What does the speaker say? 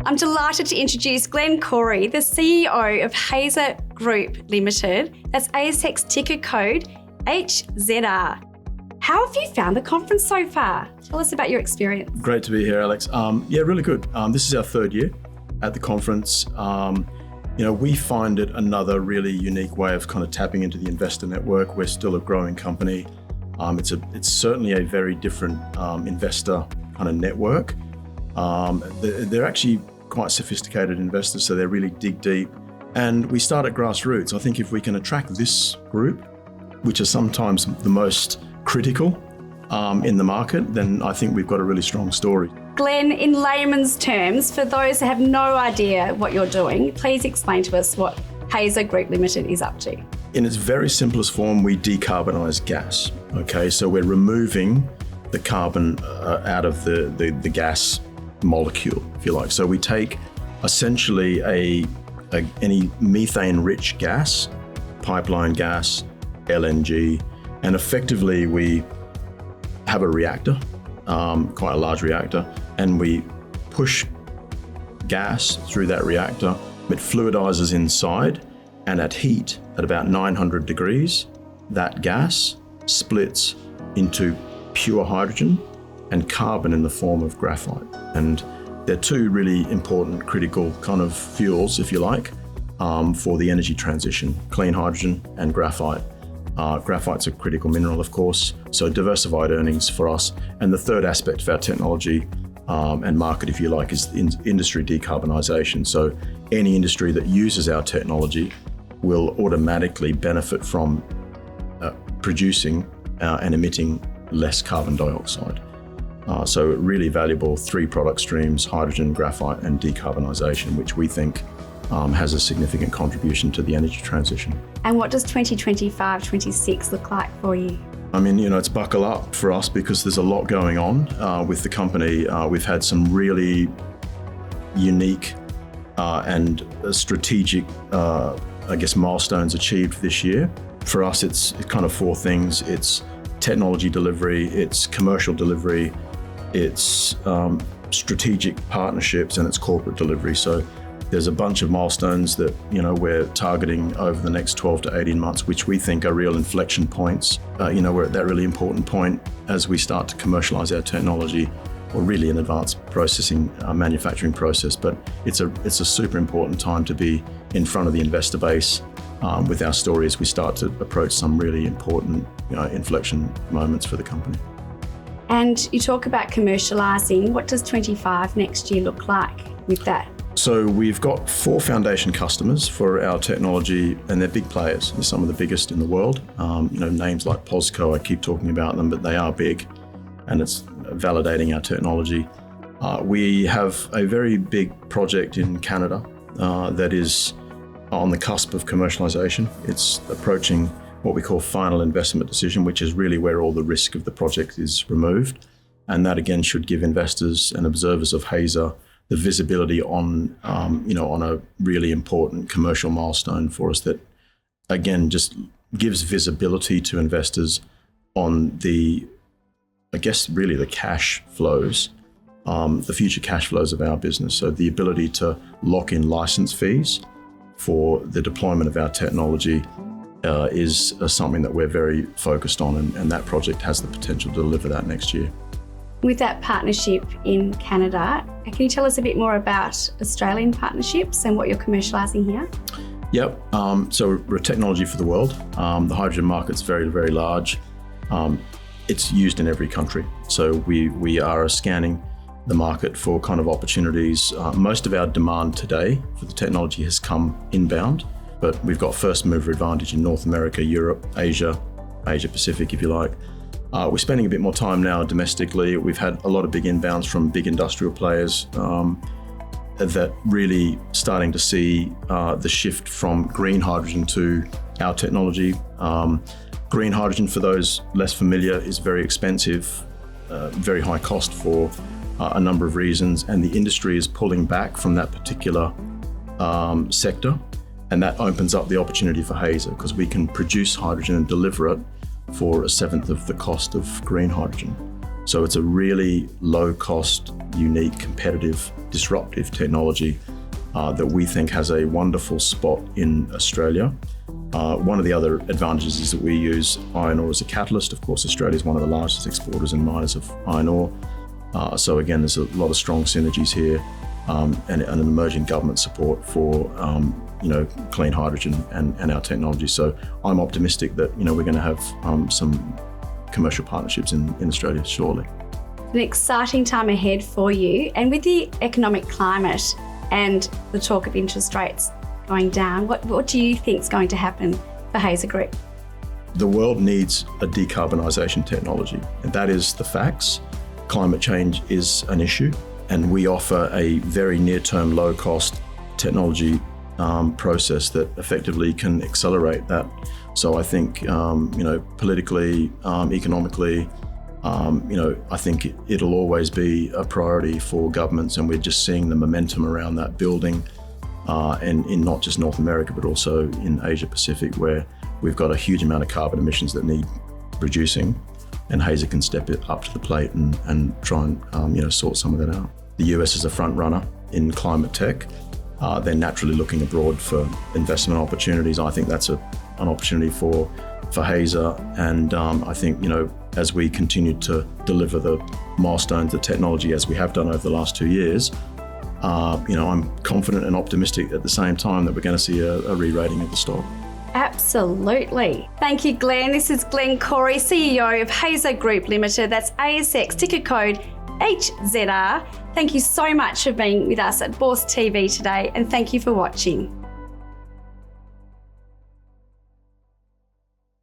I'm delighted to introduce Glenn Corrie, the CEO of Hazer Group Limited. That's ASX ticker code HZR. How have you found the conference so far? Tell us about your experience. Great to be here, Alex. Yeah, really good. This is our third year at the conference. We find it another really unique way of kind of tapping into the investor network. We're still a growing company. It's certainly a very different investor kind of network. They're actually quite sophisticated investors, so they really dig deep. And we start at grassroots. I think if we can attract this group, which are sometimes the most critical in the market, then I think we've got a really strong story. Glenn, in layman's terms, for those that have no idea what you're doing, please explain to us what Hazer Group Limited is up to. In its very simplest form, we decarbonise gas. Okay, so we're removing the carbon out of the gas molecule, if you like. So we take essentially any methane-rich gas, pipeline gas, LNG, and effectively we have a reactor, quite a large reactor, and we push gas through that reactor. It fluidizes inside, and at heat, at about 900 degrees, that gas splits into pure hydrogen and carbon in the form of graphite. And they're two really important critical kind of fuels, if you like, for the energy transition, clean hydrogen and graphite. Graphite's a critical mineral, of course, so diversified earnings for us. And the third aspect of our technology and market, if you like, is industry decarbonisation. So any industry that uses our technology will automatically benefit from producing and emitting less carbon dioxide. So really valuable three product streams: hydrogen, graphite, and decarbonisation, which we think has a significant contribution to the energy transition. And what does 2025-26 look like for you? I mean, it's buckle up for us because there's a lot going on with the company. We've had some really unique and strategic, milestones achieved this year. For us, it's kind of four things. It's technology delivery, it's commercial delivery, it's strategic partnerships, and it's corporate delivery. So there's a bunch of milestones that we're targeting over the next 12 to 18 months, which we think are real inflection points. We're at that really important point as we start to commercialize our technology, or really an advanced processing manufacturing process. But it's a super important time to be in front of the investor base with our story as we start to approach some really important inflection moments for the company. And you talk about commercialising. What does 25 next year look like with that? So we've got 4 foundation customers for our technology, and they're big players. They're some of the biggest in the world. Names like POSCO, I keep talking about them, but they are big, and it's validating our technology. We have a very big project in Canada that is on the cusp of commercialisation. It's approaching what we call final investment decision, which is really where all the risk of the project is removed. And that again should give investors and observers of Hazer the visibility on a really important commercial milestone for us that again just gives visibility to investors on the cash flows, the future cash flows of our business. So the ability to lock in license fees for the deployment of our technology is something that we're very focused on, and that project has the potential to deliver that next year. With that partnership in Canada, can you tell us a bit more about Australian partnerships and what you're commercialising here? Yep, so we're a technology for the world. The hydrogen market's very, very large. It's used in every country. So we are scanning the market for kind of opportunities. Most of our demand today for the technology has come inbound, but we've got first mover advantage in North America, Europe, Asia Pacific, if you like. We're spending a bit more time now domestically. We've had a lot of big inbounds from big industrial players that really starting to see the shift from green hydrogen to our technology. Green hydrogen, for those less familiar, is very expensive, very high cost for a number of reasons, and the industry is pulling back from that particular sector, and that opens up the opportunity for Hazer because we can produce hydrogen and deliver it for 1/7 of the cost of green hydrogen. So it's a really low cost, unique, competitive disruptive technology that we think has a wonderful spot in Australia. One of the other advantages is that we use iron ore as a catalyst. Of course, Australia is one of the largest exporters and miners of iron ore. So again, there's a lot of strong synergies here, and an emerging government support for clean hydrogen and our technology. So I'm optimistic that we're going to have some commercial partnerships in Australia shortly. An exciting time ahead for you, and with the economic climate and the talk of interest rates going down, what do you think is going to happen for Hazer Group? The world needs a decarbonisation technology, and that is the facts. Climate change is an issue, and we offer a very near-term, low-cost technology process that effectively can accelerate that. So I think, politically, economically, I think it'll always be a priority for governments, and we're just seeing the momentum around that building, and in not just North America, but also in Asia Pacific, where we've got a huge amount of carbon emissions that need reducing, and Hazer can step it up to the plate and try and sort some of that out. The US is a front runner in climate tech. They're naturally looking abroad for investment opportunities. I think that's an opportunity for Hazer, and I think as we continue to deliver the milestones of technology as we have done over the last 2 years, I'm confident and optimistic at the same time that we're going to see a re-rating of the stock. Absolutely. Thank you, Glenn. This is Glenn Corrie, CEO of Hazer Group Limited. That's ASX ticker code HZR. Thank you so much for being with us at BourseTV today, and thank you for watching.